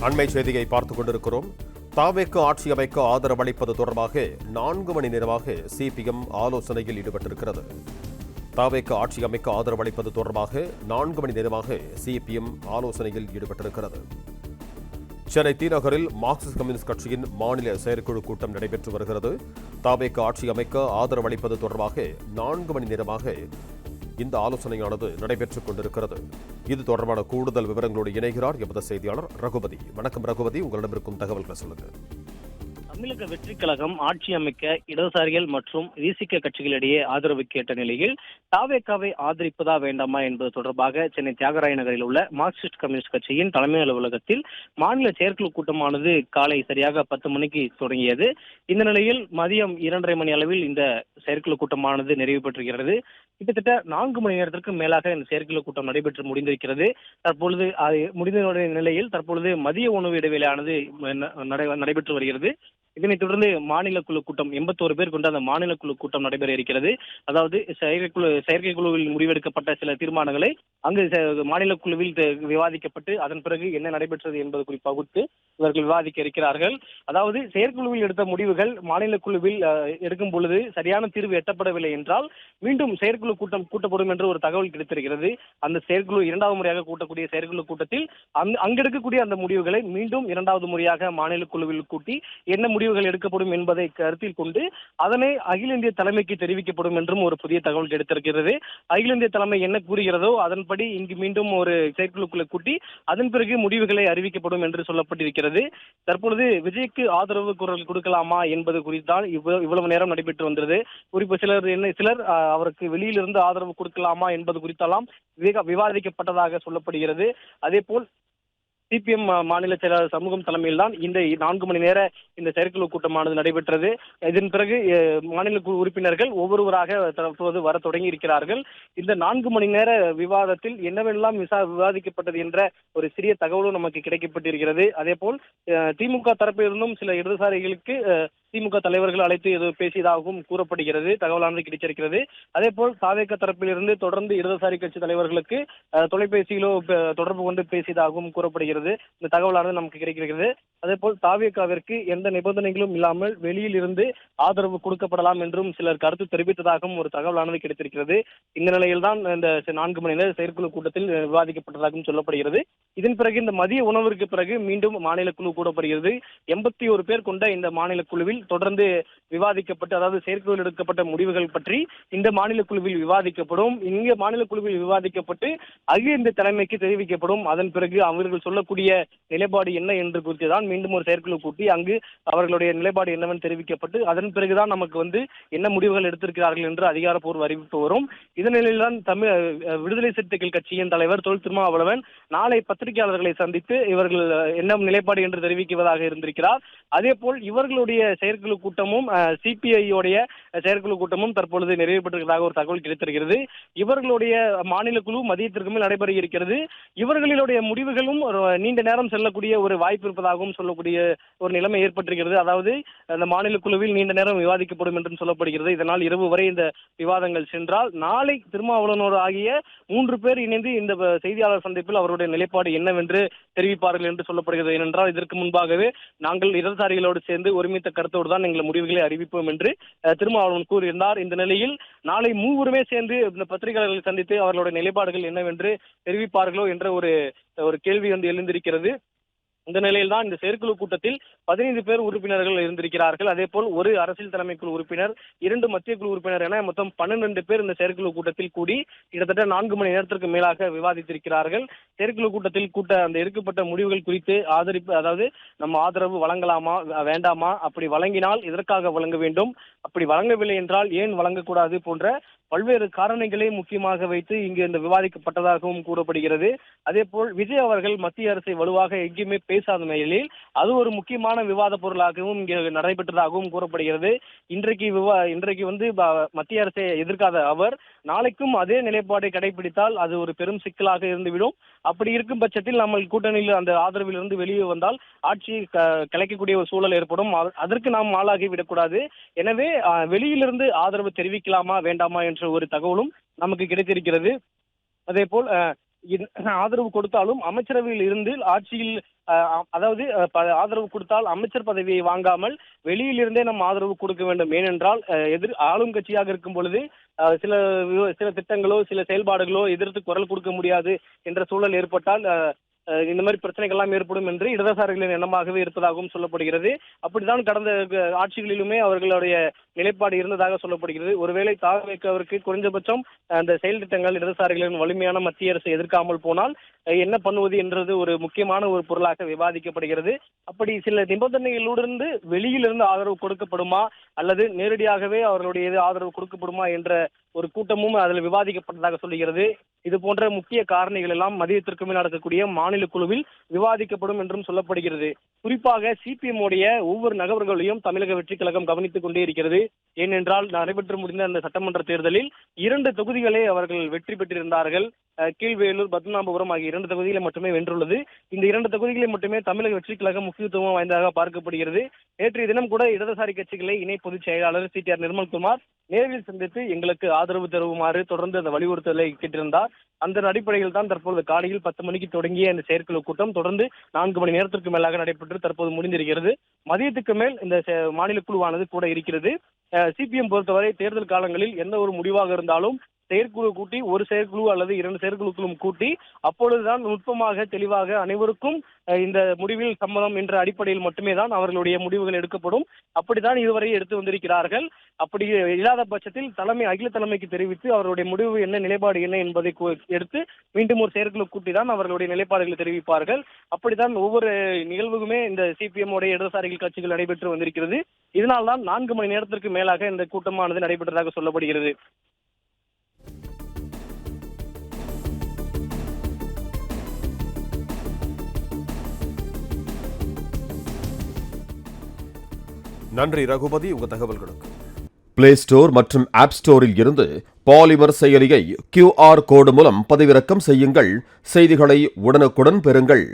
அண்மை செய்தியை பார்த்துக் கொண்டிருக்கிறோம். தாவேக்கு ஆட்சி அமைக்க ஆதரவளிப்பது தொடர்பாக 4 மணி நேரமாக சிபிஎம் ஆலோசனையில் ஈடுபட்டிருக்கிறது. தாவேக்கு ஆட்சி அமைக்க ஆதரவளிப்பது தொடர்பாக 4 மணி நேரமாக சிபிஎம் ஆலோசனையில் ஈடுபட்டிருக்கிறது. சென்னை தீநகரில் மார்க்சிஸ்ட் கம்யூனிஸ்ட் கட்சியின் மாநில செயற்குழு கூட்டம் நடைபெற்று வருகிறது. தாவேக்கு ஆட்சி அமைக்க ஆதரவளிப்பது தொடர்பாக 4 மணி நேரமாக இந்த ஆலோசனையானது நடைபெற்றுக் கொண்டிருக்கிறது. இது தொடர்பான கூடுதல் விவரங்களோடு இணைகிறார் எமது செய்தியாளர் ரகுபதி. வணக்கம் ரகுபதி, உங்களிடம் இருக்கும் தகவல்களை சொல்லுங்கள். தமிழக வெற்றிக் கழகம் ஆட்சி அமைக்க இடதுசாரிகள் மற்றும் விசிக கட்சிகளிடையே ஆதரவு கேட்ட நிலையில் தாவேகாவை ஆதரிப்பதா வேண்டாமா என்பது தொடர்பாக சென்னை தியாகராய நகரில் உள்ள மார்க்சிஸ்ட் கம்யூனிஸ்ட் கட்சியின் தலைமை அலுவலகத்தில் மாநில செயற்குழு கூட்டமானது காலை சரியாக 10 மணிக்கு தொடங்கியது. இந்த நிலையில் மதியம் 2:30 மணி அளவில் இந்த செயற்குழு கூட்டமானது நிறைவு பெற்றிருக்கிறது. கிட்டத்தட்ட 4 மணி நேரத்திற்கு மேலாக இந்த செயற்குழு கூட்டம் நடைபெற்று முடிந்திருக்கிறது. தற்பொழுது முடிந்த நிலையில் தற்பொழுது மதிய உணவு இடைவேளையானது நடைபெற்று வருகிறது. இதனைத் தொடர்ந்து மாநில குழு கூட்டம் 81 பேர் கொண்ட அந்த மாநில குழு கூட்டம் நடைபெற இருக்கிறது. அதாவது செயற்கை குழுவில் முடிவெடுக்கப்பட்ட சில தீர்மானங்களை அங்கு மாநில குழுவில் விவாதிக்கப்பட்டு அதன் பிறகு என்ன நடைபெற்றது என்பது குறித்து இவர்கள் விவாதிக்க இருக்கிறார்கள். அதாவது செயற்குழுவில் எடுத்த முடிவுகள் மாநில குழுவில் எடுக்கும் பொழுது சரியான தீர்வு எட்டப்படவில்லை என்றால் மீண்டும் செயற்குழு கூட்டம் கூட்டப்படும் என்று ஒரு தகவல் கிடைத்திருக்கிறது. அந்த செயற்குழு 2வது முறையாக கூட்டக்கூடிய செயற்குழு கூட்டத்தில் அங்கெடுக்கக்கூடிய அந்த முடிவுகளை மீண்டும் 2வது முறையாக மாநில குழுவில் கூட்டி என்ன முடிவுகள் எடுக்கப்படும் என்பதை கருத்தில் கொண்டு அதனை அகில இந்திய தலைமைக்கு தெரிவிக்கப்படும் என்றும் ஒரு புதிய தகவல் கிடைத்திருக்கிறது. அகில இந்திய தலைமை என்ன கூறுகிறதோ அதன்படி இங்கு மீண்டும் ஒரு செயற்குழுக்களை கூட்டி அதன் பிறகு முடிவுகளை அறிவிக்கப்படும் என்று சொல்லப்பட்டிருக்கிறது. தற்பொழுது விஜய்க்கு ஆதரவு குரல் கொடுக்கலாமா என்பது குறித்தான் இவ்வளவு நேரம் நடைபெற்று வந்தது. குறிப்பு சிலர் அவருக்கு வெளியிலிருந்து ஆதரவு கொடுக்கலாமா என்பது குறித்தெல்லாம் விவாதிக்கப்பட்டதாக சொல்லப்படுகிறது. அதே போல் சிபிஎம் மாநில செயலாளர் சமூகம் தலைமையில் தான் இந்த 4 மணி நேர இந்த செயற்குழு கூட்டமானது நடைபெற்றது. இதன் பிறகு மாநில குழு உறுப்பினர்கள் ஒவ்வொருவராக தற்போது வர தொடங்கி இருக்கிறார்கள். இந்த 4 மணி நேர விவாதத்தில் என்னவெல்லாம் விவாதிக்கப்பட்டது என்ற ஒரு சிறிய தகவலும் நமக்கு கிடைக்கப்பட்டிருக்கிறது. அதே போல் திமுக தரப்பிலிருந்தும் சில இடதுசாரிகளுக்கு திமுக தலைவர்கள் அழைத்து பேசியதாகவும் கூறப்படுகிறது, தகவலானது கிடைச்சிருக்கிறது. அதே போல் தாவேக தரப்பிலிருந்து தொடர்ந்து இடதுசாரி கட்சி தலைவர்களுக்கு தொலைபேசியிலோ தொடர்பு கொண்டு பேசியதாகவும் கூறப்படுகிறது. இந்த தகவலானது நமக்கு கிடைக்கிறது. அதே போல் தாவேகாவிற்கு எந்த நிபந்தனைகளும் இல்லாமல் வெளியில் இருந்து ஆதரவு கொடுக்கப்படலாம் என்றும் சிலர் கருத்து தெரிவித்ததாகவும் ஒரு தகவலானது கிடைத்திருக்கிறது. இந்த நிலையில் தான் இந்த 4 மணி நேர செயற்குழு கூட்டத்தில் விவாதிக்கப்பட்டதாகவும் சொல்லப்படுகிறது. இதன் பிறகு இந்த மதிய உணவிற்கு பிறகு மீண்டும் மாநில குழு கூடப்படுகிறது. 81 பேர் கொண்ட இந்த மாநில குழுவில் தொடர்ந்து விவாதிக்கப்பட்டு, அதாவது செயற்குழுவில் எடுக்கப்பட்ட முடிவுகள் பற்றி இந்த மாநில குழுவில் விவாதிக்கப்படும். இங்க மாநில குழுவில் விவாதிக்கப்பட்டு அகில இந்திய தலைமைக்கு தெரிவிக்கப்படும். அதன் பிறகு அவர்கள் சொல்லக்கூடிய நிலைப்பாடு என்ன என்று குறித்துதான் மீண்டும் ஒரு செயற்குழு கூட்டி அங்கு அவர்களுடைய நிலைப்பாடு என்னவென்று தெரிவிக்கப்பட்டு அதன் பிறகுதான் நமக்கு என்ன முடிவுகள் எடுத்திருக்கிறார்கள் என்று அதிகாரப்பூர்வ அறிவிப்பு வரும். இதன் நிலையில்தான் விடுதலை சிறுத்தைகள் கட்சியின் தலைவர் தொல் திருமாவளவன் நாளை பத்திரிகையாளர்களை சந்தித்து இவர்கள் என்ன நிலைப்பாடு என்று தெரிவிக்குவதாக இருந்திருக்கிறார். அதே போல் இவர்களுடைய செயற்குழு கூட்டமும் சிபிஐ செயற்குழு கூட்டமும் தற்பொழுது நிறைவு பெற்றிருக்கிறதாக ஒரு தகவல் கிடைத்திருக்கிறது. இவர்களுடைய மாநில குழு மதியத்திற்கு மேல் நடைபெற இருக்கிறது. இவர்களுடைய முடிவுகளும் நீண்ட நேரம் செல்லக்கூடிய ஒரு வாய்ப்பு இருப்பதாகவும் சொல்லக்கூடிய ஒரு நிலைமை ஏற்பட்டிருக்கிறது. அதாவது அந்த மாநில குழுவில் நீண்ட நேரம் விவாதிக்கப்படும் என்றும் சொல்லப்படுகிறது. இதனால் இரவு வரை இந்த விவாதங்கள் சென்றால் நாளை திருமாவளவனோடு ஆகிய 3 பேர் இணைந்து இந்த செய்தியாளர் சந்திப்பில் அவருடைய நிலைப்பாடு என்னவென்று தெரிவிப்பார்கள் என்று சொல்லப்படுகிறது. ஏனென்றால் இதற்கு முன்பாகவே நாங்கள் இடதுசாரிகளோடு சேர்ந்து ஒருமித்த கருத்தோடு தான் எங்கள் முடிவுகளை அறிவிப்போம் என்று திருமாவளவன் கூறியிருந்தார். இந்த நிலையில் நாளை மூவருமே சேர்ந்து இந்த பத்திரிகையாளர்களை சந்தித்து அவர்களுடைய நிலைப்பாடுகள் என்னவென்று தெரிவிப்பார்களோ என்ற ஒரு கேள்வி எழுந்திருக்கிறது. இந்த நிலையில் தான் இந்த செயற்குழு கூட்டத்தில் 15 பேர் உறுப்பினர்கள் இருந்திருக்கிறார்கள். அதே போல் ஒரு அரசியல் தலைமை குழு உறுப்பினர், 2 மத்திய குழு உறுப்பினர் என மொத்தம் 12 பேர் இந்த செயற்குழு கூட்டத்தில் கூடி கிட்டத்தட்ட 4 மணி நேரத்திற்கு மேலாக விவாதித்திருக்கிறார்கள். செயற்குழு கூட்டத்தில் அந்த எடுக்கப்பட்ட முடிவுகள் குறித்து அதாவது நம்ம ஆதரவு வழங்கலாமா வேண்டாமா, அப்படி வழங்கினால் எதற்காக வழங்க வேண்டும், அப்படி வழங்கவில்லை என்றால் ஏன் வழங்கக்கூடாது போன்ற பல்வேறு காரணங்களை முக்கியமாக வைத்து இங்கு இந்த விவாதிக்கப்பட்டதாகவும் கூறப்படுகிறது. அதே போல் விஜய் அவர்கள் மத்திய அரசை வலுவாக எங்கேயுமே பேசாத நிலையில் அது ஒரு முக்கியமான விவாத பொருளாகவும் இங்கே நடைபெற்றதாகவும் கூறப்படுகிறது. இன்றைக்கு மத்திய அரசை எதிர்க்காத அவர் நாளைக்கும் அதே நிலைப்பாடை கடைபிடித்தால் அது ஒரு பெரும் சிக்கலாக இருந்துவிடும். அப்படி இருக்கும் பட்சத்தில் நம்ம கூட்டணியில் அந்த ஆதரவில் இருந்து வெளியே வந்தால் ஆட்சியை கலைக்கக்கூடிய ஒரு சூழல் ஏற்படும். அதற்கு நாம் ஆளாகி விடக்கூடாது. எனவே வெளியிலிருந்து ஆதரவு தெரிவிக்கலாமா வேண்டாமா என்ற ஒரு தகவலும் நமக்கு கிடைத்திருக்கிறது. அதே போல் ஆதரவு கொடுத்தாலும் அமைச்சரவையில் இருந்து ஆட்சியில் அதாவது ஆதரவு கொடுத்தால் அமைச்சர் பதவியை வாங்காமல் வெளியிலிருந்தே நம்ம ஆதரவு கொடுக்க வேண்டும். ஏனென்றால் ஆளும் கட்சியாக இருக்கும் பொழுது சில சில திட்டங்களோ சில செயல்பாடுகளோ எதிர்த்து குரல் கொடுக்க முடியாது என்ற சூழல் ஏற்பட்டால் இந்த மாதிரி பிரச்சனைகள் எல்லாம் ஏற்படும் என்று இடதுசாரிகளின் எண்ணமாகவே இருப்பதாகவும் சொல்லப்படுகிறது. அப்படித்தான் கடந்த ஆட்சிகளிலுமே அவர்களுடைய நிலைப்பாடு இருந்ததாக சொல்லப்படுகிறது. ஒருவேளை தாவேக்காவிற்கு குறைந்தபட்சம் அந்த செயல் திட்டங்கள் இடதுசாரிகளின் வலிமையான மத்திய அரசை எதிர்க்காமல் போனால் என்ன பண்ணுவது என்றது ஒரு முக்கியமான ஒரு பொருளாக விவாதிக்கப்படுகிறது. அப்படி சில நிபந்தனைகளோடு வெளியிலிருந்து ஆதரவு கொடுக்கப்படுமா அல்லது நேரடியாகவே அவர்களுடைய ஆதரவு கொடுக்கப்படுமா என்ற ஒரு கூட்டமும் அதில் விவாதிக்கப்பட்டதாக சொல்லுகிறது. இது போன்ற முக்கிய காரணிகள் எல்லாம் மதியத்திற்கு மேல் நடக்கக்கூடிய மாநில குழுவில் விவாதிக்கப்படும் என்றும் சொல்லப்படுகிறது. குறிப்பாக சிபிஎம் உடைய ஒவ்வொரு நகர்வுகளையும் தமிழக வெற்றிக் கழகம் கவனித்துக் கொண்டே இருக்கிறது. ஏனென்றால் நடைபெற்று முடிந்த அந்த சட்டமன்ற தேர்தலில் 2 தொகுதிகளை அவர்கள் வெற்றி பெற்றிருந்தார்கள். கீழ்வேலூர், பத்மநாபபுரம் ஆகிய 2 தொகுதிகளை மட்டுமே வென்றுள்ளது. இந்த 2 தொகுதிகளை மட்டுமே தமிழக வெற்றிக் கழகம் முக்கியத்துவம் வாய்ந்ததாக பார்க்கப்படுகிறது. நேற்றைய தினம் கூட இடதுசாரி கட்சிகளை இணை பொதுச் செயலாளர் CTR நிர்மல்குமார் நேரில் சந்தித்து எங்களுக்கு ஆதரவு தருவுமாறு தொடர்ந்து அந்த வலியுறுத்தலை கேட்டிருந்தார். அந்த அடிப்படையில் தான் தற்போது காலையில் 10 மணிக்கு தொடங்கிய இந்த செயற்குழு கூட்டம் தொடர்ந்து 4 மணி நேரத்திற்கு மேலாக நடைபெற்று தற்போது முடிந்திருக்கிறது. மதியத்துக்கு மேல் இந்த மாநில குழுவானது கூட இருக்கிறது. சிபிஎம் பொறுத்தவரை தேர்தல் காலங்களில் எந்த ஒரு முடிவாக இருந்தாலும் செயற்குழு கூட்டி ஒரு செயற்குழு அல்லது 2 செயற்குழுக்களும் கூட்டி அப்பொழுதுதான் நுட்பமாக தெளிவாக அனைவருக்கும் இந்த முடிவில் சம்மதம் என்ற அடிப்படையில் மட்டுமே தான் அவர்களுடைய முடிவுகள் எடுக்கப்படும். அப்படித்தான் இதுவரை எடுத்து வந்திருக்கிறார்கள். அப்படி இல்லாத பட்சத்தில் அகில தலைமைக்கு தெரிவித்து அவர்களுடைய முடிவு என்ன, நிலைப்பாடு என்ன என்பதை எடுத்து மீண்டும் ஒரு செயற்குழு கூட்டி தான் அவர்களுடைய நிலைப்பாடுகளை தெரிவிப்பார்கள். அப்படித்தான் ஒவ்வொரு நிகழ்வுக்குமே இந்த சிபிஎம் உடைய இடதுசாரிகள் கட்சிகள் நடைபெற்று வந்திருக்கிறது. இதனால்தான் 4 மணி நேரத்திற்கு மேலாக இந்த கூட்டமானது நடைபெற்றதாக சொல்லப்படுகிறது. நன்றி ரகுபதி, உங்க தகவல்களுக்கு. பிளே ஸ்டோர் மற்றும் ஆப் ஸ்டோரில் இருந்து பாலிமர் செயலியை QR கோடு மூலம் பதிவிறக்கம் செய்யுங்கள். செய்திகளை உடனுக்குடன் பெறுங்கள்.